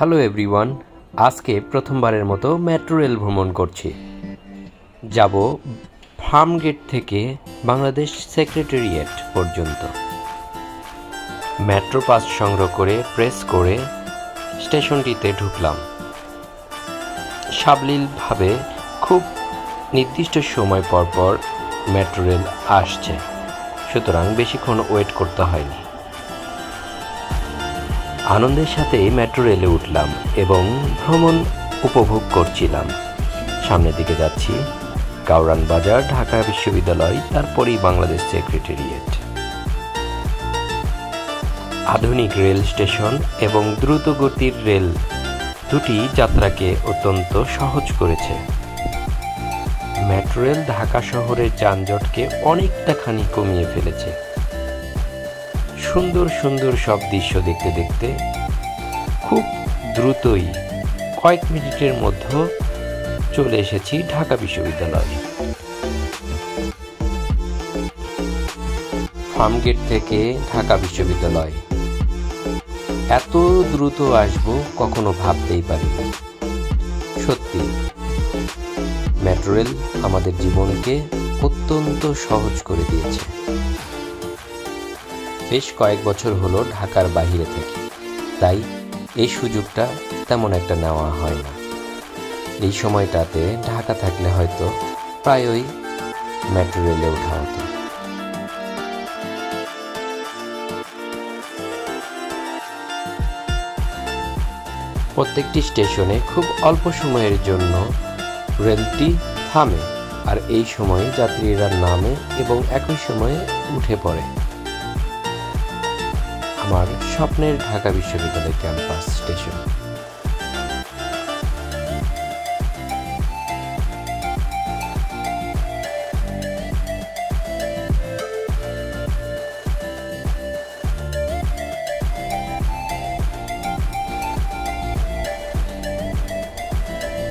Hello everyone, আজকে প্রথমবারের মতো মেট্রো রেল ভ্রমণ করছি। যাব ফার্মগেট থেকে বাংলাদেশ সেক্রেটারিয়েট পর্যন্ত। মেট্রো পাস সংগ্রহ করে প্রেস করে স্টেশনটিতে ঢুকলাম। সাবলীলভাবে খুব নির্দিষ্ট সময় পর পর মেট্রো রেল আসছে, সুতরাং বেশিক্ষণ ওয়েট করতে হয়নি। আনন্দের সাথে মেট্রো রেলে উঠলাম এবং ভ্রমণ উপভোগ করছিলাম। সামনের দিকে যাচ্ছি, কাউরান বাজার, ঢাকা বিশ্ববিদ্যালয়, তারপরেই বাংলাদেশ সেক্রেটারিয়েট। আধুনিক রেল স্টেশন এবং দ্রুতগতির রেল দুটি যাত্রাকে অত্যন্ত সহজ করেছে। মেট্রো রেল ঢাকা শহরের যানজটকে অনেকটা খানি কমিয়ে ফেলেছে। সুন্দর সুন্দর সব দৃশ্য দেখতে দেখতে খুব দ্রুতই কয়েক মিনিটের মধ্যে চলে এসেছি ঢাকা বিশ্ববিদ্যালয়ে। ফার্মগেট থেকে ঢাকা বিশ্ববিদ্যালয় এত দ্রুত আসবো কখনো ভাবতেই পারিনি। সত্যি মেট্রো রেল আমাদের জীবনকে অত্যন্ত সহজ করে দিয়েছে। বেশ কয়েক বছর হলো ঢাকার বাইরে থাকি, তাই এই সুযোগটা তেমন একটা নেওয়া হয় না। এই সময়টাতে ঢাকা থাকলে হয়তো প্রায়ই মেট্রো রেলে ওঠা হতো। প্রত্যেকটি স্টেশনে খুব অল্প সময়ের জন্য রেলটি থামে, আর এই সময়ে যাত্রীরা নামে এবং একই সময়ে উঠে পড়ে। আমার স্বপ্নের ঢাকা বিশ্ববিদ্যালয় ক্যাম্পাস স্টেশন।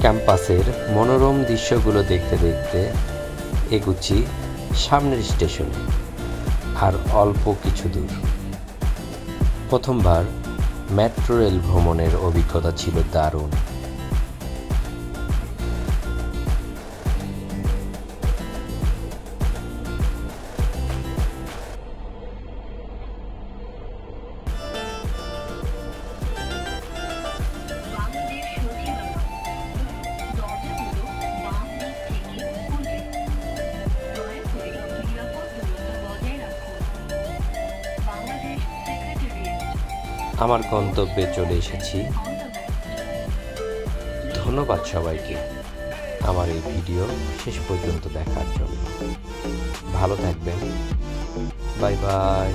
ক্যাম্পাসের মনোরম দৃশ্যগুলো দেখতে দেখতে এগুচ্ছি সামনের স্টেশনে, আর অল্প কিছু দূর। প্রথমবার মেট্রো রেল ভ্রমণের অভিজ্ঞতা ছিল দারুণ। আমার গন্তব্যে চলে এসেছি। ধন্যবাদ সবাইকে আমার এই ভিডিও শেষ পর্যন্ত দেখার জন্য। ভালো থাকবেন। Bye bye.